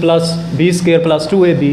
+ B² + 2AB،